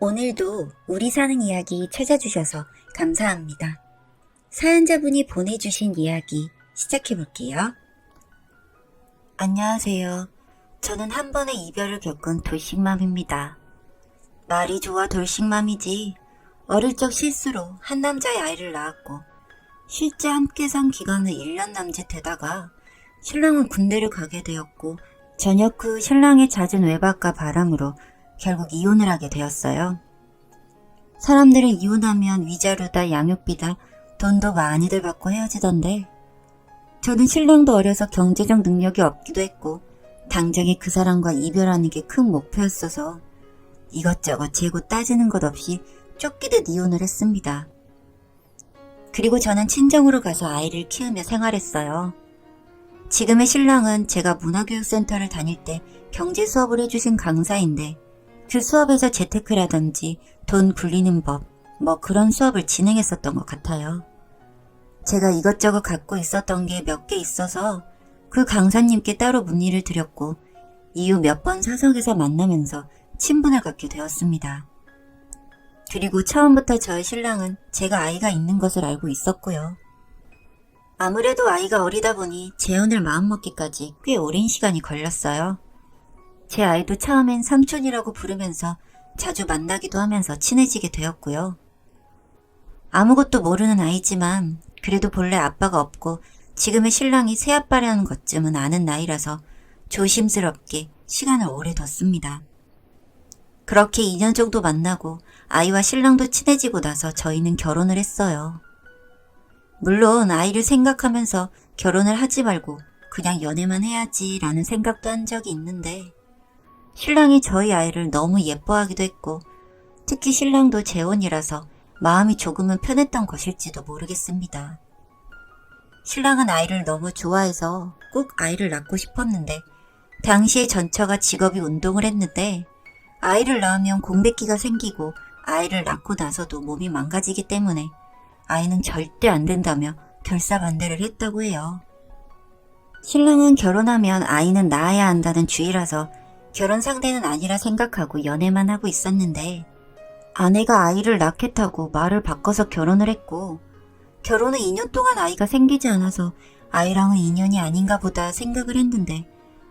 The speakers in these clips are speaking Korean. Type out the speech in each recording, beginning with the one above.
오늘도 우리 사는 이야기 찾아주셔서 감사합니다. 사연자분이 보내주신 이야기 시작해볼게요. 안녕하세요. 저는 한 번의 이별을 겪은 돌싱맘입니다. 말이 좋아 돌싱맘이지 어릴 적 실수로 한 남자의 아이를 낳았고 실제 함께 산 기간은 1년 남짓되다가 신랑은 군대를 가게 되었고 저녁 후 신랑의 잦은 외박과 바람으로 결국 이혼을 하게 되었어요. 사람들은 이혼하면 위자료다 양육비다 돈도 많이들 받고 헤어지던데 저는 신랑도 어려서 경제적 능력이 없기도 했고 당장에 그 사람과 이별하는 게 큰 목표였어서 이것저것 재고 따지는 것 없이 쫓기듯 이혼을 했습니다. 그리고 저는 친정으로 가서 아이를 키우며 생활했어요. 지금의 신랑은 제가 문화교육센터를 다닐 때 경제 수업을 해주신 강사인데 그 수업에서 재테크라든지 돈 굴리는 법, 그런 수업을 진행했었던 것 같아요. 제가 이것저것 갖고 있었던 게 몇 개 있어서 그 강사님께 따로 문의를 드렸고 이후 몇 번 사석에서 만나면서 친분을 갖게 되었습니다. 그리고 처음부터 저의 신랑은 제가 아이가 있는 것을 알고 있었고요. 아무래도 아이가 어리다 보니 재혼을 마음먹기까지 꽤 오랜 시간이 걸렸어요. 제 아이도 처음엔 삼촌이라고 부르면서 자주 만나기도 하면서 친해지게 되었고요. 아무것도 모르는 아이지만 그래도 본래 아빠가 없고 지금의 신랑이 새아빠라는 것쯤은 아는 나이라서 조심스럽게 시간을 오래 뒀습니다. 그렇게 2년 정도 만나고 아이와 신랑도 친해지고 나서 저희는 결혼을 했어요. 물론 아이를 생각하면서 결혼을 하지 말고 그냥 연애만 해야지 라는 생각도 한 적이 있는데 신랑이 저희 아이를 너무 예뻐하기도 했고 특히 신랑도 재혼이라서 마음이 조금은 편했던 것일지도 모르겠습니다. 신랑은 아이를 너무 좋아해서 꼭 아이를 낳고 싶었는데 당시에 전처가 직업이 운동을 했는데 아이를 낳으면 공백기가 생기고 아이를 낳고 나서도 몸이 망가지기 때문에 아이는 절대 안 된다며 결사반대를 했다고 해요. 신랑은 결혼하면 아이는 낳아야 한다는 주의라서 결혼 상대는 아니라 생각하고 연애만 하고 있었는데 아내가 아이를 낳겠다고 말을 바꿔서 결혼을 했고 결혼 후 2년 동안 아이가 생기지 않아서 아이랑은 인연이 아닌가 보다 생각을 했는데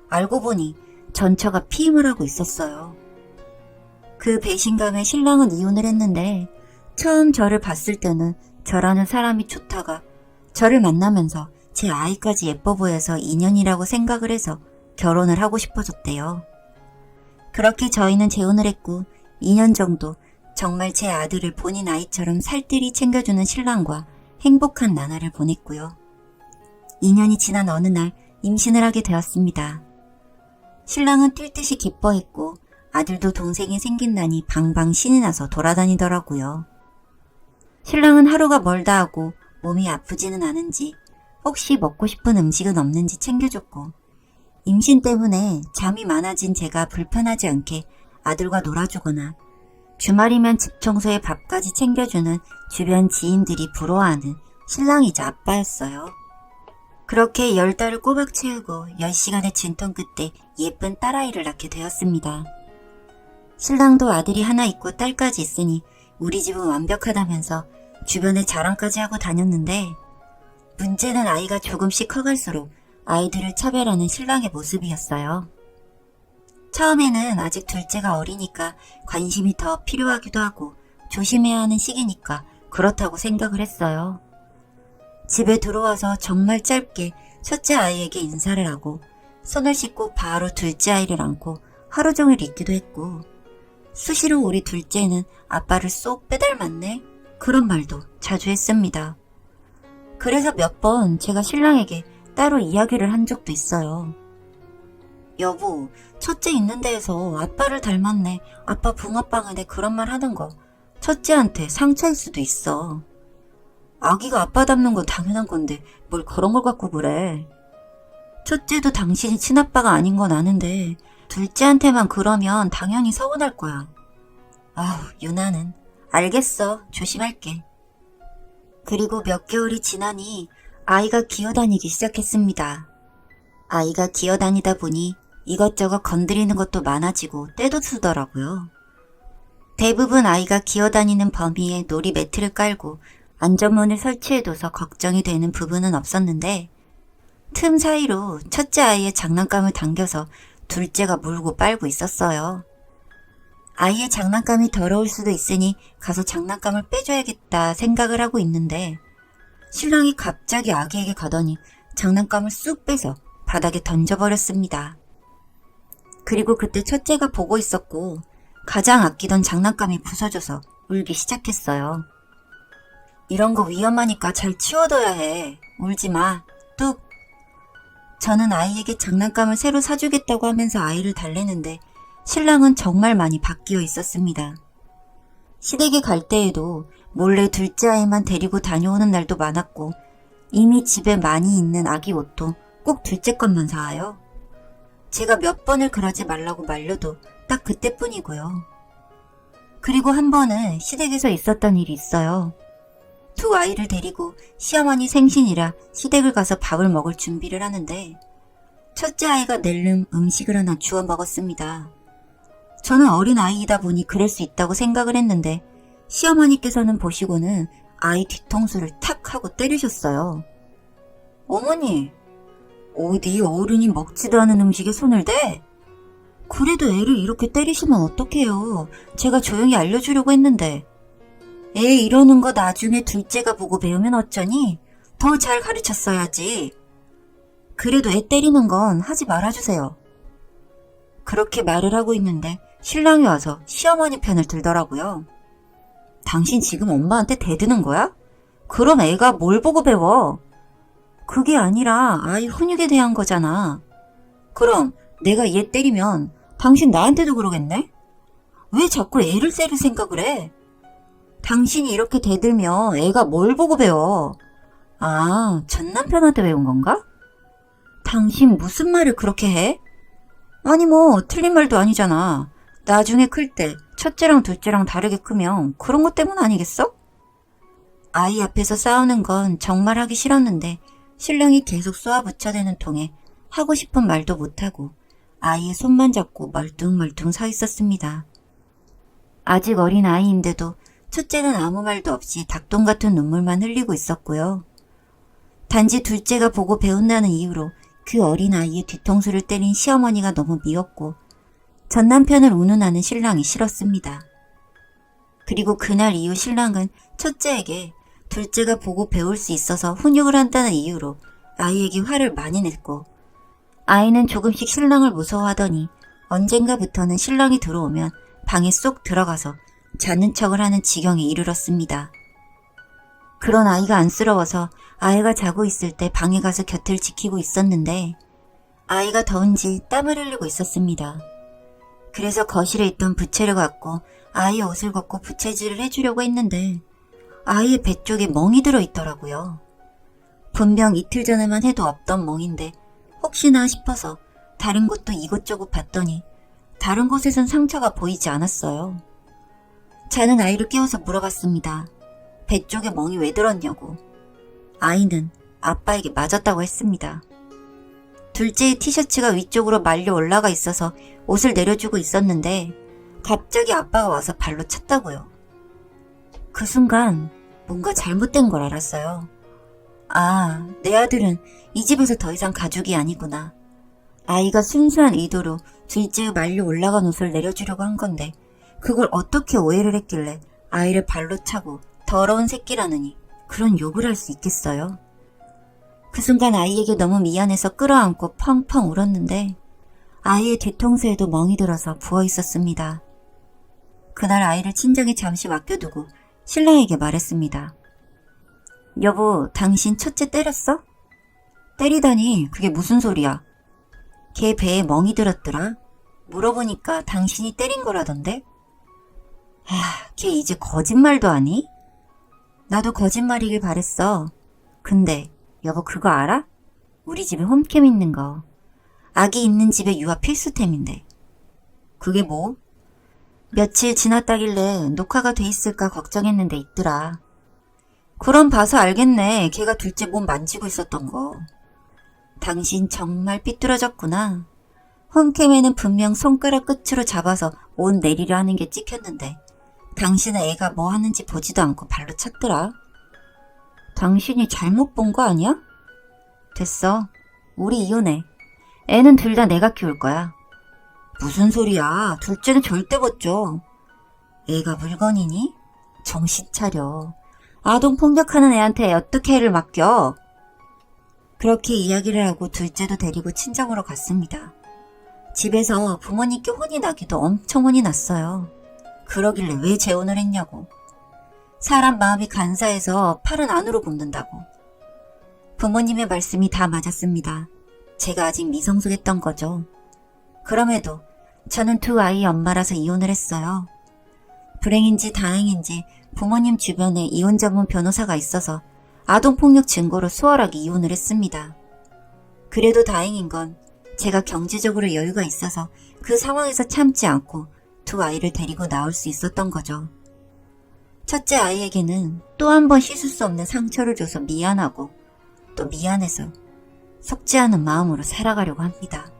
알고 보니 전처가 피임을 하고 있었어요. 그 배신감에 신랑은 이혼을 했는데 처음 저를 봤을 때는 저라는 사람이 좋다가 저를 만나면서 제 아이까지 예뻐 보여서 인연이라고 생각을 해서 결혼을 하고 싶어졌대요. 그렇게 저희는 재혼을 했고 2년 정도 정말 제 아들을 본인 아이처럼 살뜰히 챙겨주는 신랑과 행복한 나날을 보냈고요. 2년이 지난 어느 날 임신을 하게 되었습니다. 신랑은 뛸 듯이 기뻐했고 아들도 동생이 생긴다니 방방 신이 나서 돌아다니더라고요. 신랑은 하루가 멀다 하고 몸이 아프지는 않은지 혹시 먹고 싶은 음식은 없는지 챙겨줬고 임신 때문에 잠이 많아진 제가 불편하지 않게 아들과 놀아주거나 주말이면 집 청소에 밥까지 챙겨주는 주변 지인들이 부러워하는 신랑이자 아빠였어요. 그렇게 10달을 꼬박 채우고 10시간의 진통 끝에 예쁜 딸아이를 낳게 되었습니다. 신랑도 아들이 하나 있고 딸까지 있으니 우리 집은 완벽하다면서 주변에 자랑까지 하고 다녔는데 문제는 아이가 조금씩 커갈수록 아이들을 차별하는 신랑의 모습이었어요. 처음에는 아직 둘째가 어리니까 관심이 더 필요하기도 하고 조심해야 하는 시기니까 그렇다고 생각을 했어요. 집에 들어와서 정말 짧게 첫째 아이에게 인사를 하고 손을 씻고 바로 둘째 아이를 안고 하루 종일 있기도 했고 수시로 우리 둘째는 아빠를 쏙 빼닮았네? 그런 말도 자주 했습니다. 그래서 몇 번 제가 신랑에게 따로 이야기를 한 적도 있어요. 여보, 첫째 있는 데에서 아빠를 닮았네. 아빠 붕어빵이네. 그런 말 하는 거 첫째한테 상처일 수도 있어. 아기가 아빠 닮는 건 당연한 건데 뭘 그런 걸 갖고 그래. 첫째도 당신이 친아빠가 아닌 건 아는데 둘째한테만 그러면 당연히 서운할 거야. 아우, 유나는. 알겠어. 조심할게. 그리고 몇 개월이 지나니 아이가 기어다니기 시작했습니다. 아이가 기어다니다 보니 이것저것 건드리는 것도 많아지고 때도 쓰더라고요. 대부분 아이가 기어다니는 범위에 놀이 매트를 깔고 안전문을 설치해둬서 걱정이 되는 부분은 없었는데 틈 사이로 첫째 아이의 장난감을 당겨서 둘째가 물고 빨고 있었어요. 아이의 장난감이 더러울 수도 있으니 가서 장난감을 빼줘야겠다 생각을 하고 있는데 신랑이 갑자기 아기에게 가더니 장난감을 쑥 빼서 바닥에 던져버렸습니다. 그리고 그때 첫째가 보고 있었고 가장 아끼던 장난감이 부서져서 울기 시작했어요. 이런 거 위험하니까 잘 치워둬야 해. 울지 마. 뚝. 저는 아이에게 장난감을 새로 사주겠다고 하면서 아이를 달래는데 신랑은 정말 많이 바뀌어 있었습니다. 시댁에 갈 때에도 몰래 둘째 아이만 데리고 다녀오는 날도 많았고 이미 집에 많이 있는 아기 옷도 꼭 둘째 것만 사와요. 제가 몇 번을 그러지 말라고 말려도 딱 그때뿐이고요. 그리고 한 번은 시댁에서 있었던 일이 있어요. 두 아이를 데리고 시어머니 생신이라 시댁을 가서 밥을 먹을 준비를 하는데 첫째 아이가 낼름 음식을 하나 주워 먹었습니다. 저는 어린 아이이다 보니 그럴 수 있다고 생각을 했는데 시어머니께서는 보시고는 아이 뒤통수를 탁 하고 때리셨어요. 어머니, 어디 어른이 먹지도 않은 음식에 손을 대? 그래도 애를 이렇게 때리시면 어떡해요. 제가 조용히 알려주려고 했는데. 애 이러는 거 나중에 둘째가 보고 배우면 어쩌니? 더 잘 가르쳤어야지. 그래도 애 때리는 건 하지 말아주세요. 그렇게 말을 하고 있는데 신랑이 와서 시어머니 편을 들더라고요. 당신 지금 엄마한테 대드는 거야? 그럼 애가 뭘 보고 배워? 그게 아니라 아이 훈육에 대한 거잖아. 그럼 내가 얘 때리면 당신 나한테도 그러겠네? 왜 자꾸 애를 때릴 생각을 해? 당신이 이렇게 대들면 애가 뭘 보고 배워? 아, 전 남편한테 배운 건가? 당신 무슨 말을 그렇게 해? 아니 뭐 틀린 말도 아니잖아. 나중에 클 때 첫째랑 둘째랑 다르게 크면 그런 것 때문 아니겠어? 아이 앞에서 싸우는 건 정말 하기 싫었는데 신랑이 계속 쏘아붙여대는 통에 하고 싶은 말도 못하고 아이의 손만 잡고 멀뚱멀뚱 서 있었습니다. 아직 어린 아이인데도 첫째는 아무 말도 없이 닭똥 같은 눈물만 흘리고 있었고요. 단지 둘째가 보고 배운다는 이유로 그 어린 아이의 뒤통수를 때린 시어머니가 너무 미웠고 전 남편을 운운하는 신랑이 싫었습니다. 그리고 그날 이후 신랑은 첫째에게 둘째가 보고 배울 수 있어서 훈육을 한다는 이유로 아이에게 화를 많이 냈고 아이는 조금씩 신랑을 무서워하더니 언젠가부터는 신랑이 들어오면 방에 쏙 들어가서 자는 척을 하는 지경에 이르렀습니다. 그런 아이가 안쓰러워서 아이가 자고 있을 때 방에 가서 곁을 지키고 있었는데 아이가 더운지 땀을 흘리고 있었습니다. 그래서 거실에 있던 부채를 갖고 아이의 옷을 걷고 부채질을 해주려고 했는데 아이의 배 쪽에 멍이 들어있더라고요. 분명 이틀 전에만 해도 없던 멍인데 혹시나 싶어서 다른 곳도 이곳저곳 봤더니 다른 곳에선 상처가 보이지 않았어요. 자는 아이를 깨워서 물어봤습니다. 배 쪽에 멍이 왜 들었냐고. 아이는 아빠에게 맞았다고 했습니다. 둘째의 티셔츠가 위쪽으로 말려 올라가 있어서 옷을 내려주고 있었는데 갑자기 아빠가 와서 발로 찼다고요. 그 순간 뭔가 잘못된 걸 알았어요. 아, 내 아들은 이 집에서 더 이상 가족이 아니구나. 아이가 순수한 의도로 둘째의 말려 올라간 옷을 내려주려고 한 건데 그걸 어떻게 오해를 했길래 아이를 발로 차고 더러운 새끼라느니 그런 욕을 할 수 있겠어요? 그 순간 아이에게 너무 미안해서 끌어안고 펑펑 울었는데 아이의 뒤통수에도 멍이 들어서 부어 있었습니다. 그날 아이를 친정에 잠시 맡겨두고 신랑에게 말했습니다. 여보, 당신 첫째 때렸어? 때리다니 그게 무슨 소리야? 걔 배에 멍이 들었더라. 물어보니까 당신이 때린 거라던데? 걔 이제 거짓말도 하니? 나도 거짓말이길 바랬어. 근데 여보 그거 알아? 우리 집에 홈캠 있는 거. 아기 있는 집에 유아 필수템인데. 그게 뭐? 며칠 지났다길래 녹화가 돼 있을까 걱정했는데 있더라. 그럼 봐서 알겠네. 걔가 둘째 몸 만지고 있었던 거. 당신 정말 삐뚤어졌구나. 홈캠에는 분명 손가락 끝으로 잡아서 옷 내리려 하는 게 찍혔는데 당신은 애가 뭐 하는지 보지도 않고 발로 찼더라. 당신이 잘못 본 거 아니야? 됐어. 우리 이혼해. 애는 둘 다 내가 키울 거야. 무슨 소리야. 둘째는 절대 못 줘. 애가 물건이니? 정신 차려. 아동 폭력하는 애한테 어떻게 애를 맡겨? 그렇게 이야기를 하고 둘째도 데리고 친정으로 갔습니다. 집에서 부모님께 혼이 나기도 엄청 혼이 났어요. 그러길래 왜 재혼을 했냐고. 사람 마음이 간사해서 팔은 안으로 굽는다고. 부모님의 말씀이 다 맞았습니다. 제가 아직 미성숙했던 거죠. 그럼에도 저는 두 아이의 엄마라서 이혼을 했어요. 불행인지 다행인지 부모님 주변에 이혼 전문 변호사가 있어서 아동폭력 증거로 수월하게 이혼을 했습니다. 그래도 다행인 건 제가 경제적으로 여유가 있어서 그 상황에서 참지 않고 두 아이를 데리고 나올 수 있었던 거죠. 첫째 아이에게는 또 한 번 씻을 수 없는 상처를 줘서 미안하고 또 미안해서 속지 않은 마음으로 살아가려고 합니다.